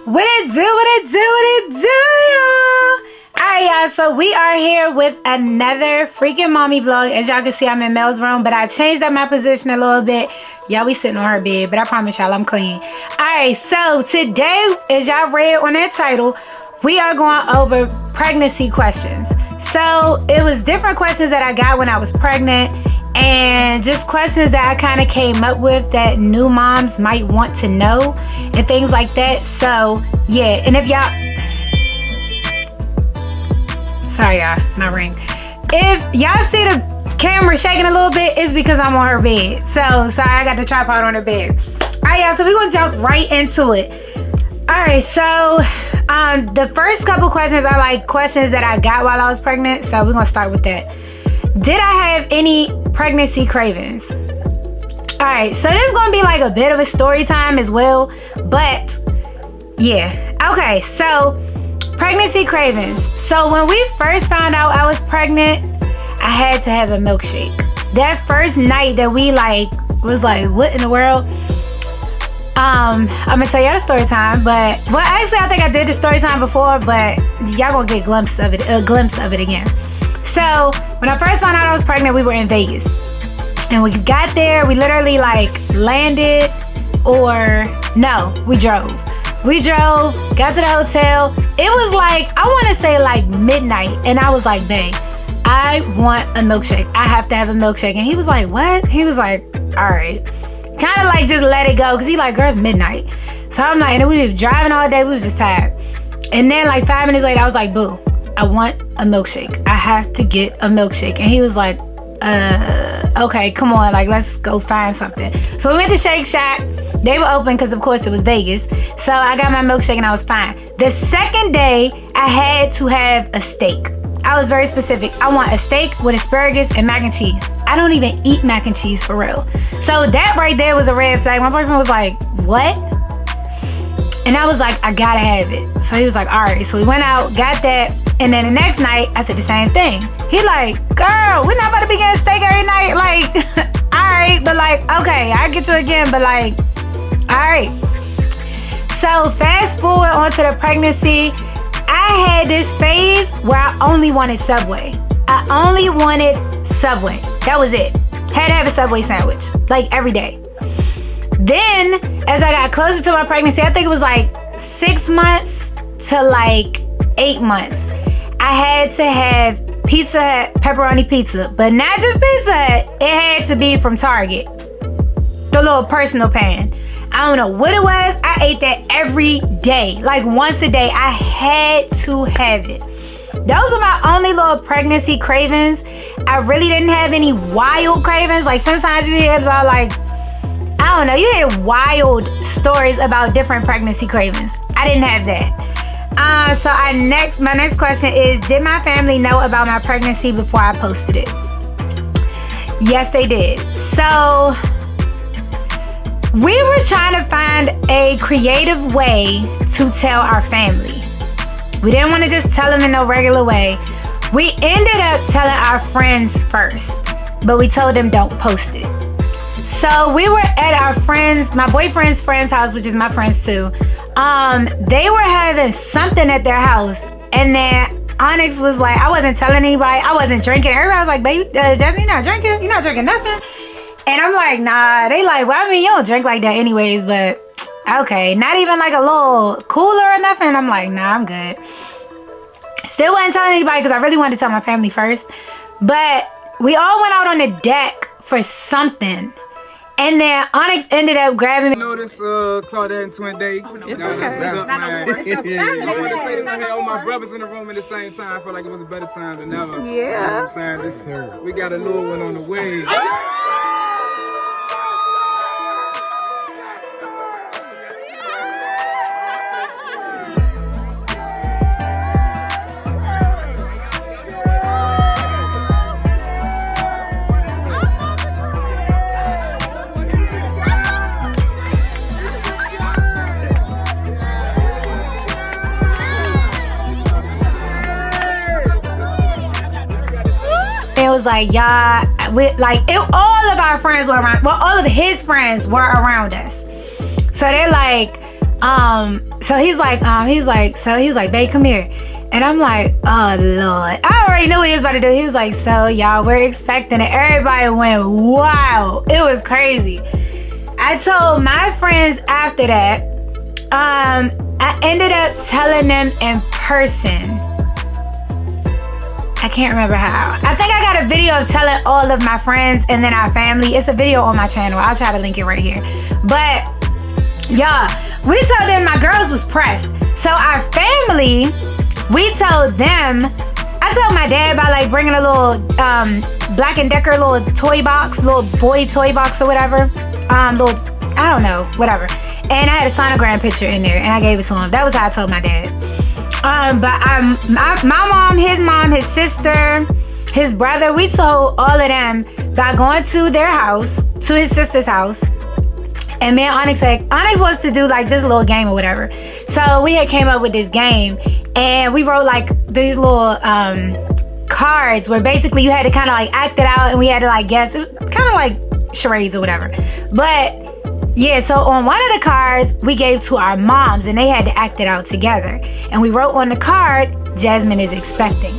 What it do, y'all? Alright, y'all, so we are here with another freaking mommy vlog. As y'all can see, I'm in Mel's room, but I changed up my position a little bit. Y'all, we sitting on her bed, but I promise y'all I'm clean. Alright, so today, as y'all read on that title, we are going over pregnancy questions. So it was different questions that I got when I was pregnant, and just questions that I kind of came up with that new moms might want to know and things like that. So yeah, and if y'all, sorry y'all, my ring. If y'all see the camera shaking a little bit, it's because I'm on her bed. So sorry, I got the tripod on her bed. Alright y'all, so we're gonna jump right into it. Alright, so the first couple questions are like questions that I got while I was pregnant, so we're gonna start with that. Did I have any pregnancy cravings? Alright, so this is gonna be like a bit of a story time as well, but yeah. Okay, so pregnancy cravings. So when we first found out I was pregnant, I had to have a milkshake. That first night that we was like, what in the world? I'm gonna tell y'all the story time, but well, actually I think I did the story time before, but y'all gonna get a glimpse of it again. So when I first found out I was pregnant, we were in Vegas, and we got there, we literally landed, or no, we drove, got to the hotel. It was I want to say midnight, and I was like, babe, I want a milkshake, I have to have a milkshake. And he was like, what? He was like, all right, kind of just let it go, because he girl, it's midnight. So I'm like, and we were driving all day, we was just tired. And then 5 minutes later, I was like, boo, I want a milkshake, I have to get a milkshake. And he was like, okay, come on, let's go find something. So we went to Shake Shack. They were open because of course it was Vegas. So I got my milkshake and I was fine. The second day, I had to have a steak. I was very specific. I want a steak with asparagus and mac and cheese. I don't even eat mac and cheese for real. So that right there was a red flag. My boyfriend was like, what? And I was like, I gotta have it. So he was like, all right. So we went out, got that. And then the next night, I said the same thing. He like, girl, we're not about to be getting steak every night. All right, but okay, I'll get you again, but all right. So fast forward onto the pregnancy, I had this phase where I only wanted Subway. I only wanted Subway. That was it. Had to have a Subway sandwich, every day. Then, as I got closer to my pregnancy, I think it was 6 months to 8 months, I had to have Pizza Hut pepperoni pizza, but not just Pizza Hut. It had to be from Target, the little personal pan. I don't know what it was. I ate that every day, once a day. I had to have it. Those were my only little pregnancy cravings. I really didn't have any wild cravings. Sometimes you hear about I don't know, you hear wild stories about different pregnancy cravings. I didn't have that. So my next question is, did my family know about my pregnancy before I posted it? Yes, they did. So we were trying to find a creative way to tell our family. We didn't want to just tell them in no regular way. We ended up telling our friends first, but we told them don't post it. So we were at our friends, my boyfriend's friend's house, which is my friends too. They were having something at their house, and then Onyx was like, I wasn't telling anybody, I wasn't drinking. Everybody was like, baby, Jasmine, you're not drinking? You're not drinking nothing? And I'm like, nah. They well, I mean, you don't drink like that anyways, but okay. Not even a little cooler or nothing. I'm like, nah, I'm good. Still wasn't telling anybody because I really wanted to tell my family first. But we all went out on the deck for something. And then Onyx ended up grabbing me. You know this Claudette and Twin Day. Oh, no, It's okay. okay. Up, man. I want to say this. I had all my brothers in the room at the same time. I felt like it was a better time than ever. Yeah. You know what I'm saying? We got a little one on the way. It was y'all, all of our friends were around, well, all of his friends were around us. So they're So he's like, babe, come here. And I'm like, oh Lord. I already knew what he was about to do. He was like, so y'all, we're expecting it. Everybody went wild. It was crazy. I told my friends after that, I ended up telling them in person. I can't remember how. I think I got a video of telling all of my friends and then our family. It's a video on my channel. I'll try to link it right here. But y'all, we told them my girls was pressed. So our family, we told them, I told my dad about like bringing a little Black & Decker little toy box, little boy toy box or whatever. Little, I don't know, whatever. And I had a sonogram picture in there and I gave it to him. That was how I told my dad. My mom, his sister, his brother, we told all of them by going to their house, to his sister's house. And me and Onyx wants to do like this little game or whatever. So we had came up with this game and we wrote like these little cards where basically you had to kind of like act it out and we had to like guess. It was kind of like charades or whatever. But yeah, so on one of the cards we gave to our moms and they had to act it out together. And we wrote on the card, Jasmine is expecting.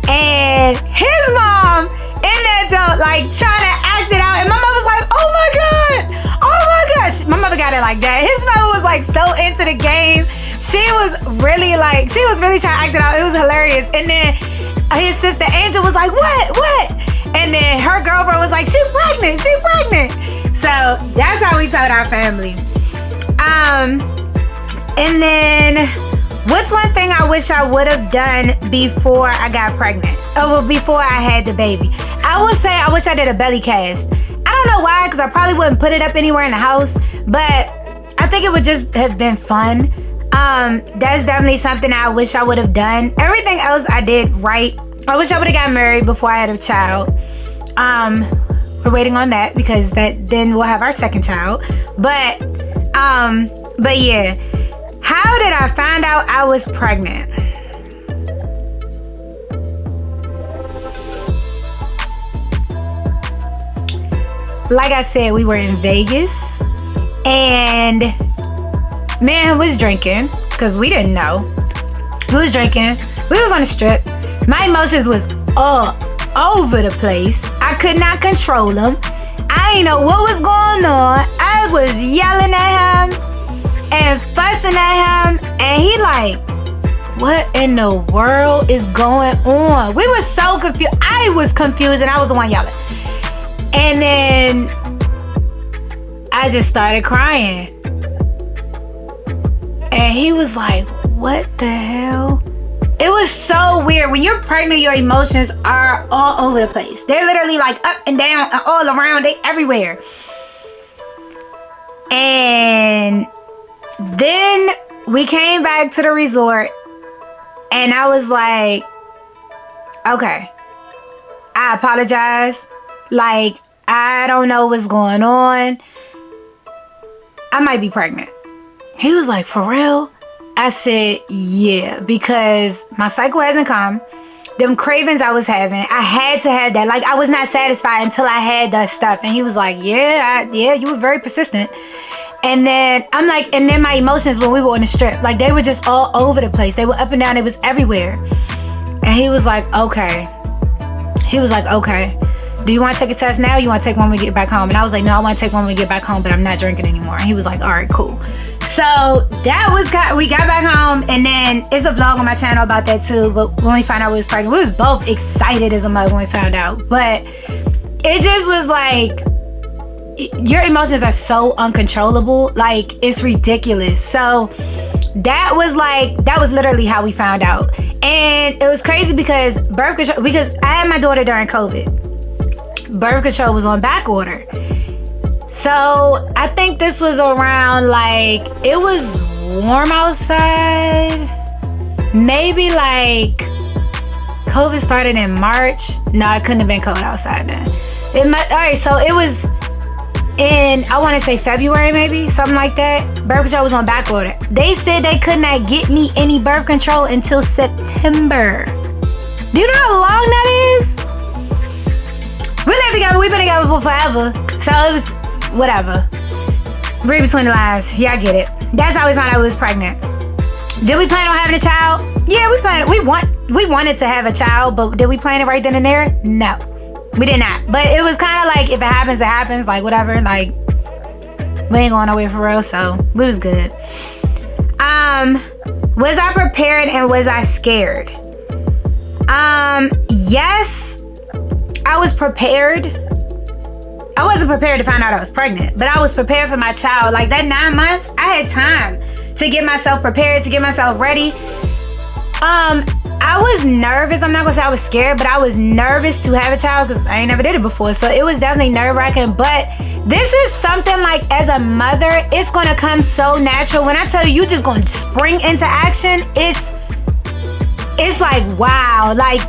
And his mom in that joke, like trying to act it out. And my mom was like, oh my God. Oh my gosh. My mother got it like that. His mom was like so into the game. She was really trying to act it out. It was hilarious. And then his sister Angel was like, what? And then her girlfriend was like, she pregnant. So that's how we told our family. And then what's one thing I wish I would have done before I got pregnant? Well, before I had the baby. I would say I wish I did a belly cast. I don't know why, because I probably wouldn't put it up anywhere in the house, but I think it would just have been fun. That's definitely something I wish I would have done. Everything else I did right. I wish I would have got married before I had a child. We're waiting on that because then we'll have our second child. But yeah. How did I find out I was pregnant? Like I said, we were in Vegas and man was drinking because we didn't know. We was drinking. We was on the strip. My emotions was all over the place. I could not control them. I didn't know what was going on. I was yelling at him and fussing at him, and he like, what in the world is going on? We were so confused. I was confused and I was the one yelling. And then I just started crying. And he was like, what the hell? It was so weird. When you're pregnant, your emotions are all over the place. They're literally like up and down and all around. They everywhere. And then we came back to the resort and I was like, okay, I apologize. Like, I don't know what's going on. I might be pregnant. He was like, for real? I said, yeah, because my cycle hasn't come. Them cravings I was having, I had to have that. Like, I was not satisfied until I had that stuff. And he was like, yeah, you were very persistent. And then I'm like, and then my emotions when we were on the strip, like they were just all over the place. They were up and down. It was everywhere. And he was like, okay. He was like, okay. Do you want to take a test now? Or you want to take one when we get back home? And I was like, no, I want to take one when we get back home, but I'm not drinking anymore. And he was like, all right, cool. So that was, we got back home, and then it's a vlog on my channel about that too. But when we found out we was pregnant, we was both excited as a mug when we found out. But it just was like, your emotions are so uncontrollable. Like, it's ridiculous. So that was literally how we found out. And it was crazy because birth control, because I had my daughter during COVID. Birth control was on back order. So I think this was around, like, it was warm outside. Maybe like COVID started in March. No, it couldn't have been cold outside then. Alright, so it was in, I want to say February maybe, something like that. Birth control was on back order. They said they could not get me any birth control until September. Do you know how long that is? We lived together, we've been together for forever. So it was whatever. Read between the lines. Y'all get it. That's how we found out we was pregnant. Did we plan on having a child? Yeah, we wanted to have a child, but did we plan it right then and there? No, we did not. But it was kind of like, if it happens, it happens. Like, whatever. Like, we ain't going nowhere for real, so we was good. Was I prepared and was I scared? Yes, I was prepared. I wasn't prepared to find out I was pregnant, but I was prepared for my child. Like, that 9 months, I had time to get myself prepared, to get myself ready. I was nervous. I'm not gonna say I was scared, but I was nervous to have a child because I ain't never did it before. So it was definitely nerve-wracking. But this is something like, as a mother, it's gonna come so natural. When I tell you, you just gonna spring into action, it's like, wow. Like,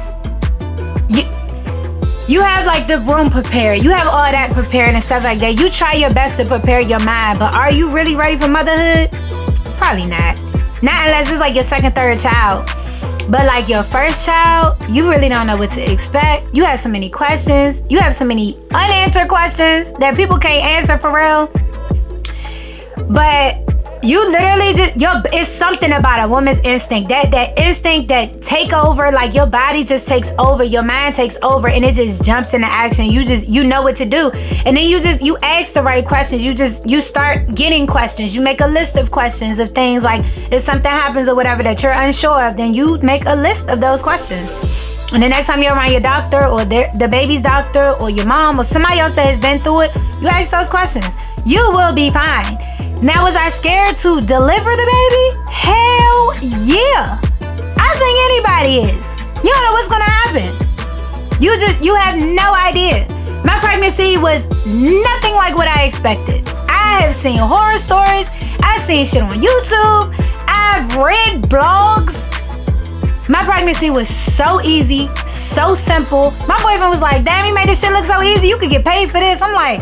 you have like the room prepared. You have all that prepared and stuff like that. You try your best to prepare your mind, but are you really ready for motherhood? Probably not. Not unless it's like your second, third child. But like your first child, you really don't know what to expect. You have so many questions. You have so many unanswered questions that people can't answer for real. But you literally it's something about a woman's instinct. That instinct that take over, like your body just takes over, your mind takes over, and it just jumps into action. You know what to do. And then you ask the right questions. You start getting questions. You make a list of questions of things, like if something happens or whatever that you're unsure of, then you make a list of those questions. And the next time you're around your doctor or the baby's doctor or your mom or somebody else that has been through it, you ask those questions. You will be fine. Now, was I scared to deliver the baby? Hell yeah. I think anybody is. You don't know what's gonna happen. You have no idea. My pregnancy was nothing like what I expected. I have seen horror stories. I've seen shit on YouTube. I've read blogs. My pregnancy was so easy, so simple. My boyfriend was like, damn, you made this shit look so easy. You could get paid for this. I'm like,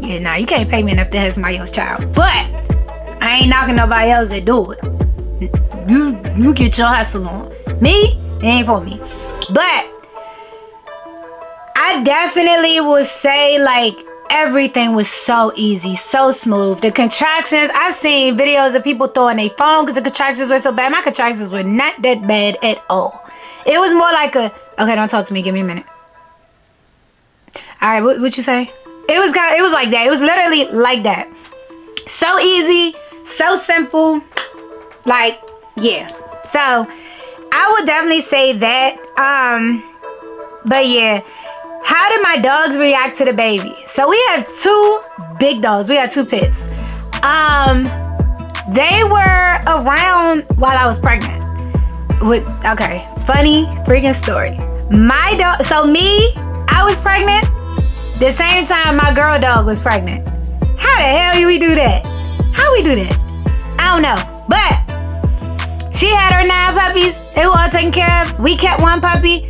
yeah, nah, you can't pay me enough to have somebody else's child. But I ain't knocking nobody else that do it. You get your hustle on. Me, it ain't for me. But I definitely would say, like, everything was so easy, so smooth. The contractions, I've seen videos of people throwing their phone because the contractions were so bad. My contractions were not that bad at all. It was more like okay, don't talk to me, give me a minute. All right, what you say? It was like that. It was literally like that. So easy, so simple. Like, yeah. So I would definitely say that. But yeah. How did my dogs react to the baby? So we have 2 big dogs. We have 2 pits. They were around while I was pregnant. Okay, funny freaking story. My dog, so me, I was pregnant. The same time my girl dog was pregnant. How the hell do we do that? How we do that? I don't know. But she had her 9 puppies. They were all taken care of. We kept 1 puppy.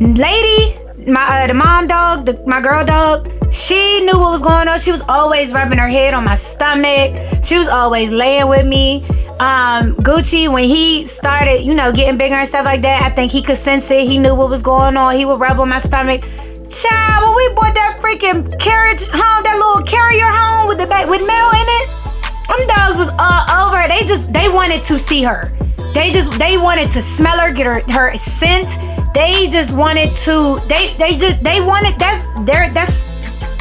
Lady, the mom dog, my girl dog, she knew what was going on. She was always rubbing her head on my stomach. She was always laying with me. Gucci, when he started, getting bigger and stuff like that, I think he could sense it. He knew what was going on. He would rub on my stomach. Child, when we bought that freaking carriage home, that little carrier home with Mel in it, them dogs was all over. They wanted to see her. They wanted to smell her, get her scent. They just wanted to. They wanted. That's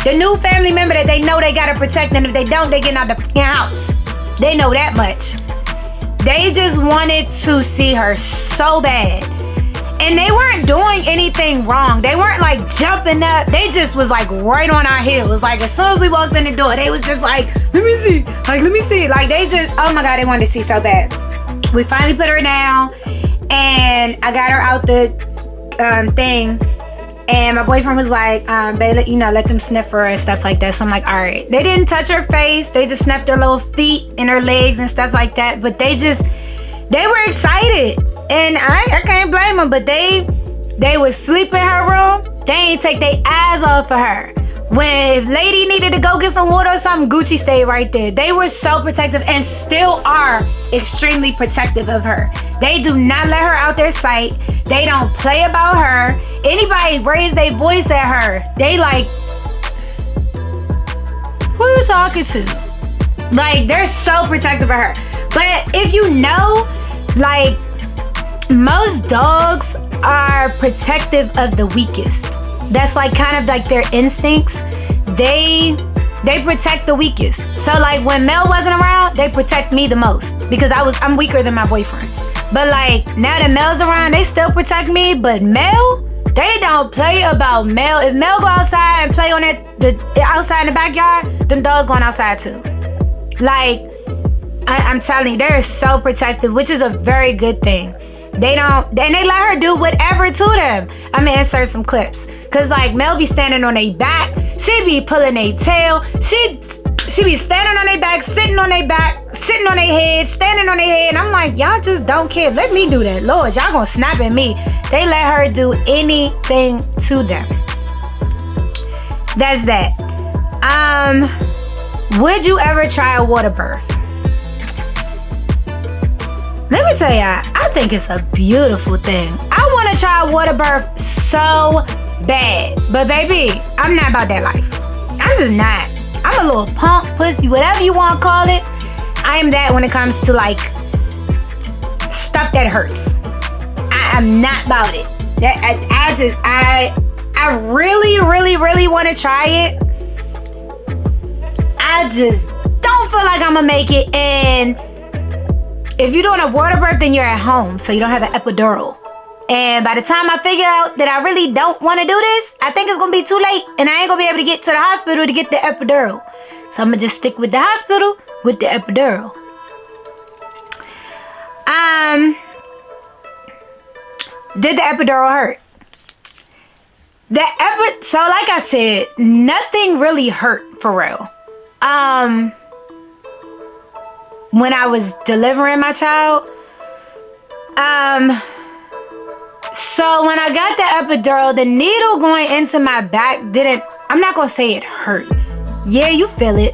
the new family member that they know they gotta protect, and if they don't, they get out the house. They know that much. They just wanted to see her so bad. And they weren't doing anything wrong. They weren't like jumping up. They just was like right on our heels. Like as soon as we walked in the door, they was just like, let me see. Like they just, oh my God, they wanted to see so bad. We finally put her down and I got her out the thing. And my boyfriend was like, babe, let them sniff her and stuff like that. So I'm like, all right. They didn't touch her face. They just sniffed her little feet and her legs and stuff like that. But they were excited. And I can't blame them, but they would sleep in her room. They ain't take their eyes off of her. When if lady needed to go get some water or something, Gucci stayed right there. They were so protective and still are extremely protective of her. They do not let her out their sight. They don't play about her. Anybody raise their voice at her, they like, who are you talking to? Like, they're so protective of her. But if you know, like, most dogs are protective of the weakest. That's like kind of like their instincts. They protect the weakest. So like when Mel wasn't around, they protect me the most because I'm weaker than my boyfriend. But like now that Mel's around, they still protect me. But Mel, they don't play about Mel. If Mel go outside and play on outside in the backyard, them dogs going outside too. Like I'm telling you, they're so protective, which is a very good thing. They let her do whatever to them. I'm gonna insert some clips. Cause like Mel be standing on their back, she be pulling their tail, she be standing on their back, sitting on their back, sitting on their head, standing on their head, and I'm like, y'all just don't care. Let me do that. Lord, y'all gonna snap at me. They let her do anything to them. That's that. Would you ever try a water birth? Let me tell y'all, I think it's a beautiful thing. I want to try a water birth so bad. But baby, I'm not about that life. I'm just not. I'm a little punk, pussy, whatever you want to call it. I am that when it comes to like stuff that hurts. I'm not about it. I really, really, really want to try it. I just don't feel like I'm going to make it. And if you're doing a water birth, then you're at home, so you don't have an epidural. And by the time I figure out that I really don't want to do this, I think it's going to be too late. And I ain't going to be able to get to the hospital to get the epidural. So I'm going to just stick with the hospital with the epidural. Did the epidural hurt? So like I said, nothing really hurt for real. When I was delivering my child, so when I got the epidural, the needle going into my back I'm not gonna say it hurt. Yeah, you feel it.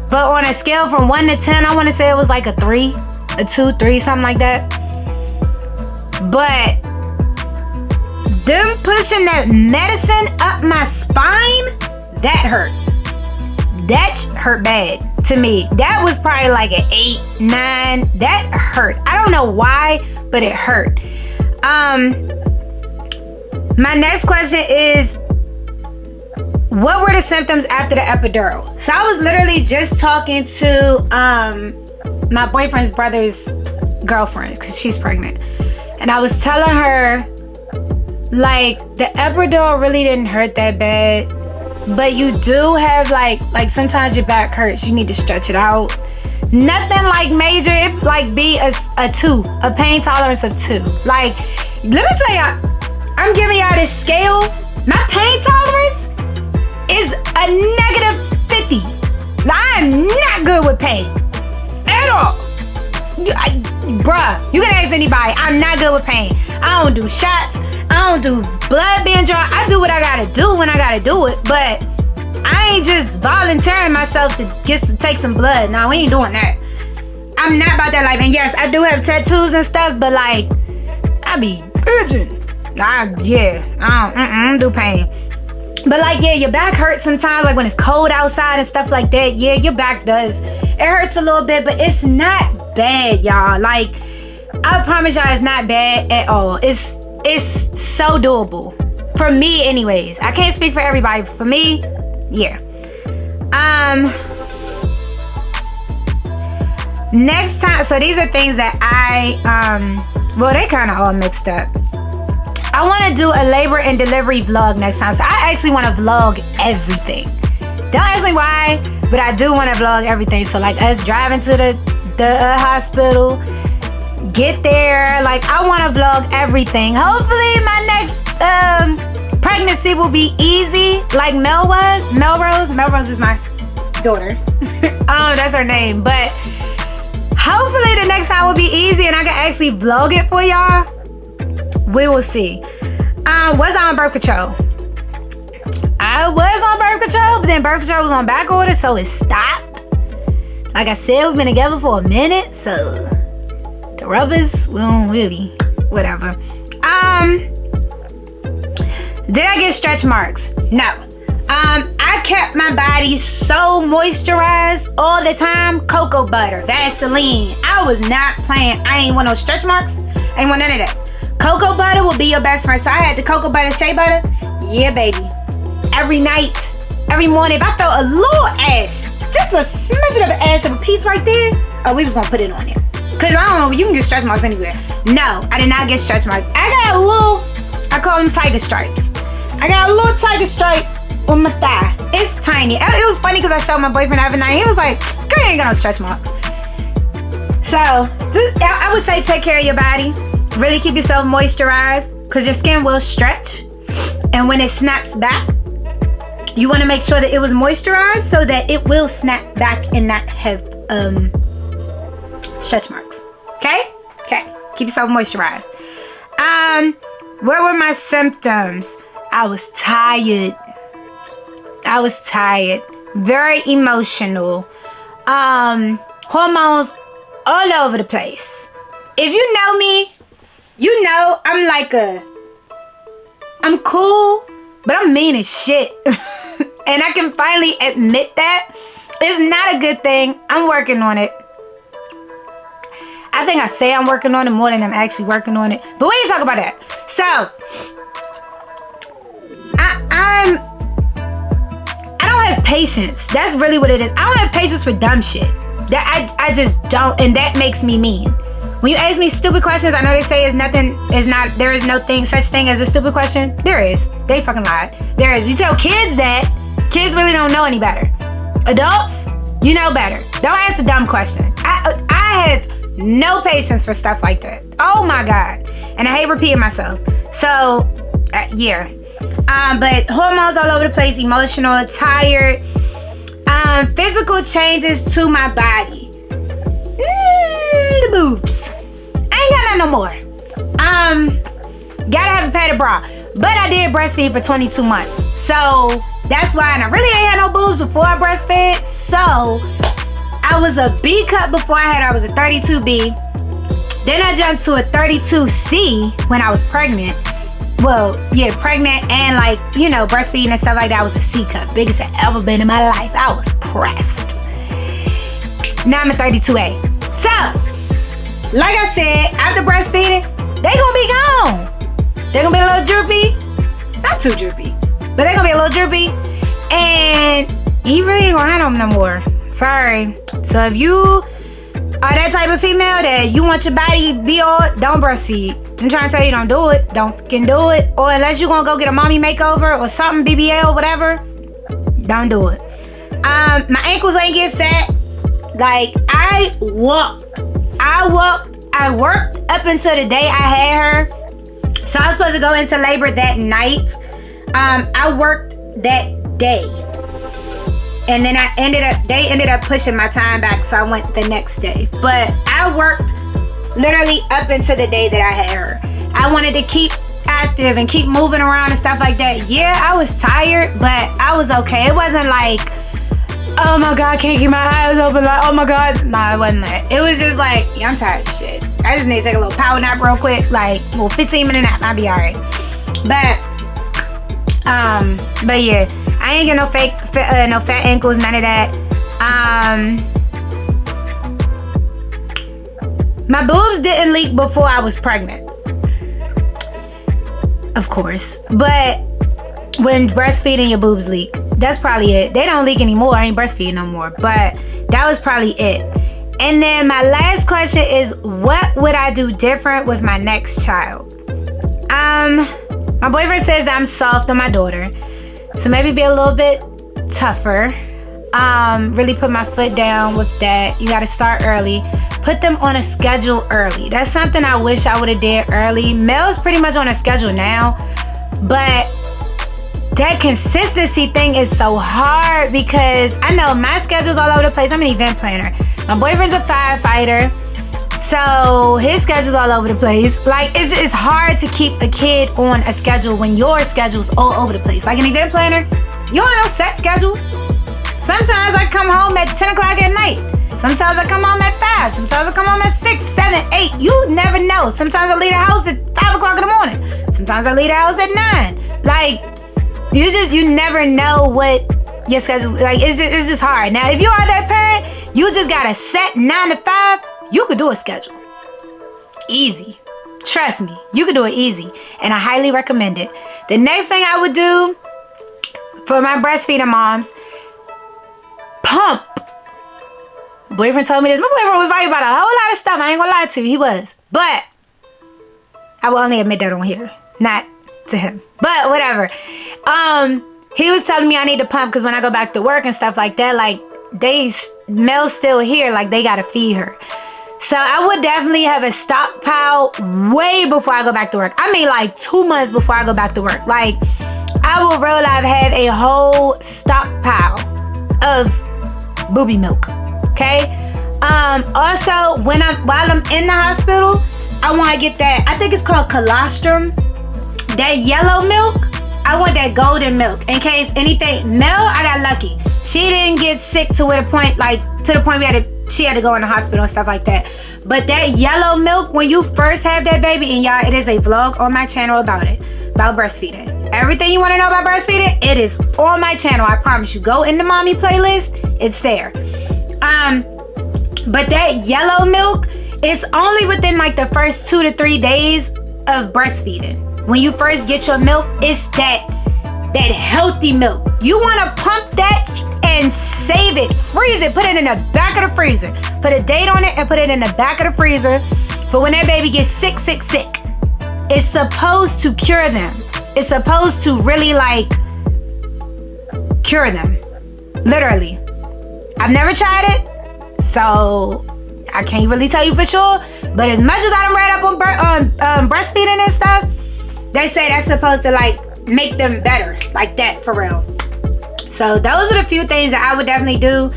But on a scale from 1 to 10, I wanna say it was like a 3, a 2, 3, something like that. But them pushing that medicine up my spine, that hurt. That hurt bad to me. That was probably like an 8, 9. That hurt. I don't know why, but it hurt. My next question is, what were the symptoms after the epidural? So I was literally just talking to my boyfriend's brother's girlfriend, because she's pregnant. And I was telling her, like, the epidural really didn't hurt that bad. But you do have like sometimes your back hurts. You need to stretch it out. Nothing like major. It like be a 2, a pain tolerance of 2. Like, let me tell y'all, I'm giving y'all this scale. My pain tolerance is a -50. I'm not good with pain at all. Bruh, you can ask anybody. I'm not good with pain. I don't do shots. I don't do blood being drawn. I do what I gotta do when I gotta do it, but I ain't just volunteering myself to take some blood. No, we ain't doing that. I'm not about that life. And yes, I do have tattoos and stuff, but like, I be itching. I don't do pain. But like, yeah, your back hurts sometimes, like when it's cold outside and stuff like that. Yeah, your back does. It hurts a little bit, but it's not bad, y'all. Like, I promise y'all, it's not bad at all. It's so doable. For me, anyways. I can't speak for everybody. For me, yeah. Next time, so these are things that well, they kind of all mixed up. I want to do a labor and delivery vlog next time. So I actually want to vlog everything. Don't ask me why, but I do want to vlog everything. So like us driving to the hospital, get there. Like, I want to vlog everything. Hopefully my next pregnancy will be easy like Mel was. Melrose is my daughter. That's her name. But hopefully the next time will be easy and I can actually vlog it for y'all. We will see. Was I on birth control? I was on birth control, but then birth control was on back order, so it stopped. Like I said, we've been together for a minute, so the rubbers, we don't really, whatever. Did I get stretch marks? No. I kept my body so moisturized all the time. Cocoa butter, Vaseline. I was not playing. I ain't want no stretch marks. I ain't want none of that. Cocoa butter will be your best friend. So I had the cocoa butter, shea butter. Yeah, baby. Every night, every morning, if I felt a little ash, just a smidgen of an ash of a piece right there, oh, we was gonna put it on there. Cause I don't know, you can get stretch marks anywhere. No, I did not get stretch marks. I got a little, I call them tiger stripes. I got a little tiger stripe on my thigh. It's tiny. It was funny because I showed my boyfriend the other night. He was like, girl, you ain't got no stretch marks. So, I would say take care of your body. Really keep yourself moisturized because your skin will stretch. And when it snaps back, you want to make sure that it was moisturized so that it will snap back and not have stretch marks. Okay? Okay. Keep yourself moisturized. What were my symptoms? I was tired. Very emotional. Hormones all over the place. If you know me, you know I'm cool, but I'm mean as shit. And I can finally admit that. It's not a good thing. I'm working on it. I think I say I'm working on it more than I'm actually working on it. But we ain't talk about that. So, I don't have patience. That's really what it is. I don't have patience for dumb shit. I just don't, and that makes me mean. When you ask me stupid questions, I know they say there is no such thing as a stupid question. There is. They fucking lied. There is. You tell kids that, kids really don't know any better. Adults, you know better. Don't ask a dumb question. I have no patience for stuff like that. Oh my God. And I hate repeating myself. So, yeah. But hormones all over the place, emotional, tired. Physical changes to my body. The boobs. I ain't got none no more. Gotta have a padded bra. But I did breastfeed for 22 months. So that's why, and I really ain't had no boobs before I breastfed. So I was a B cup before I was a 32B. Then I jumped to a 32C when I was pregnant. Well, yeah, pregnant and breastfeeding and stuff like that. I was a C cup. Biggest I've ever been in my life. I was pressed. Now I'm a 32A. So, like I said, after breastfeeding, they gonna be gone. They're gonna be a little droopy. Not too droopy, but they're gonna be a little droopy. And you really ain't gonna have them no more. Sorry. So if you are that type of female that you want your body to be all, don't breastfeed. I'm trying to tell you, don't do it. Don't fucking do it. Or unless you're gonna go get a mommy makeover or something, BBL, whatever, don't do it. My ankles ain't get fat. I worked up until the day I had her. So I was supposed to go into labor that night. I worked that day. And then they ended up pushing my time back, so I went the next day. But I worked literally up until the day that I had her. I wanted to keep active and keep moving around and stuff like that. Yeah, I was tired, but I was okay. It wasn't like, oh my God, I can't keep my eyes open. Like, oh my God. Nah, it wasn't that. It was just like, yeah, I'm tired of shit. I just need to take a little power nap real quick. Like, 15-minute nap, I'll be all right. But yeah, I ain't get no fat ankles, none of that. My boobs didn't leak before I was pregnant, of course. But when breastfeeding, your boobs leak. That's probably it. They don't leak anymore. I ain't breastfeeding no more. But that was probably it. And then my last question is, what would I do different with my next child? My boyfriend says that I'm soft on my daughter. So maybe be a little bit tougher. Really put my foot down with that. You gotta start early. Put them on a schedule early. That's something I wish I would have did early. Mel's pretty much on a schedule now. But that consistency thing is so hard because I know my schedule's all over the place. I'm an event planner. My boyfriend's a firefighter. So his schedule's all over the place. Like, it's hard to keep a kid on a schedule when your schedule's all over the place. Like an event planner, you don't have no set schedule. Sometimes I come home at 10 o'clock at night. Sometimes I come home at 5. Sometimes I come home at 6, 7, 8. You never know. Sometimes I leave the house at 5 o'clock in the morning. Sometimes I leave the house at 9. Like, you never know what your schedule, like it's just hard. Now, if you are that parent, you just got a set 9 to 5, you could do a schedule. Easy. Trust me, you could do it easy. And I highly recommend it. The next thing I would do for my breastfeeding moms, pump. Boyfriend told me this. My boyfriend was right about a whole lot of stuff. I ain't gonna lie to you. He was. But I will only admit that on here. Not to him. But whatever. He was telling me I need to pump because when I go back to work and stuff like that, like Mel's still here. Like they gotta feed her. So I would definitely have a stockpile way before I go back to work. I mean like 2 months before I go back to work. Like I will real life have a whole stockpile of booby milk. Okay. Also while I'm in the hospital, I want to get that, I think it's called colostrum, that yellow milk. I want that golden milk in case anything. Mel, I got lucky. She didn't get sick to the point she had to go in the hospital and stuff like that. But that yellow milk, when you first have that baby, and y'all, it is a vlog on my channel about breastfeeding. Everything you want to know about breastfeeding, it is on my channel. I promise you. Go in the mommy playlist, it's there. But that yellow milk, it's only within like the first 2 to 3 days of breastfeeding. When you first get your milk, it's that healthy milk. You want to pump that and save it, freeze it, put it in the back of the freezer. Put a date on it and put it in the back of the freezer for when that baby gets sick. It's supposed to cure them. It's supposed to really like cure them. Literally. I've never tried it, so I can't really tell you for sure. But as much as I done read up on breastfeeding and stuff, they say that's supposed to like make them better, like that for real. So those are the few things that I would definitely do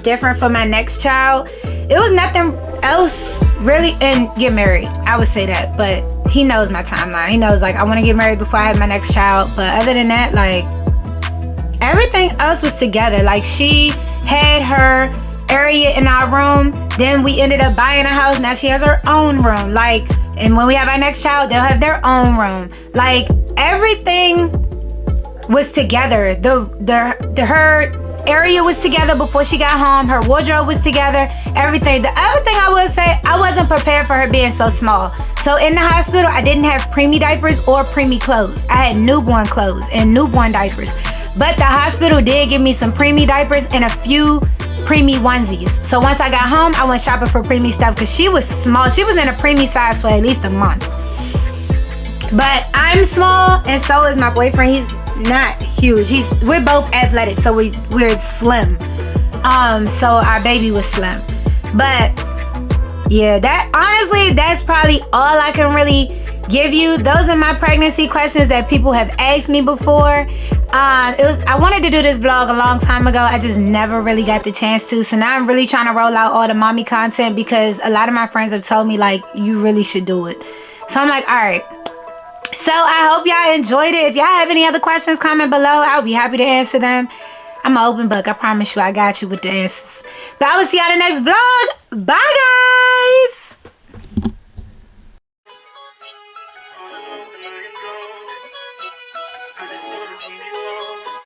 different for my next child. It was nothing else really, and get married. I would say that, but he knows my timeline. He knows like I want to get married before I have my next child. But other than that, like everything else was together. Like she had her area in our room, then we ended up buying a house. Now she has her own room. Like, and when we have our next child, they'll have their own room. Like everything was together. Her area was together before she got home. Her wardrobe was together. Everything. The other thing I would say, I wasn't prepared for her being so small. So in the hospital, I didn't have preemie diapers or preemie clothes. I had newborn clothes and newborn diapers. But the hospital did give me some preemie diapers and a few preemie onesies. So once I got home, I went shopping for preemie stuff because she was small. She was in a preemie size for at least a month. But I'm small and so is my boyfriend. He's not huge. We're both athletic, so we're slim. So our baby was slim. But yeah, that's probably all I can really give you. Those are my pregnancy questions that people have asked me before. I wanted to do this vlog a long time ago. I just never really got the chance to. So now I'm really trying to roll out all the mommy content because a lot of my friends have told me like you really should do it. So I'm like, all right. So I hope y'all enjoyed it. If y'all have any other questions, comment below. I'll be happy to answer them. I'm an open book. I promise you I got you with the answers. But I will see y'all in the next vlog. Bye guys.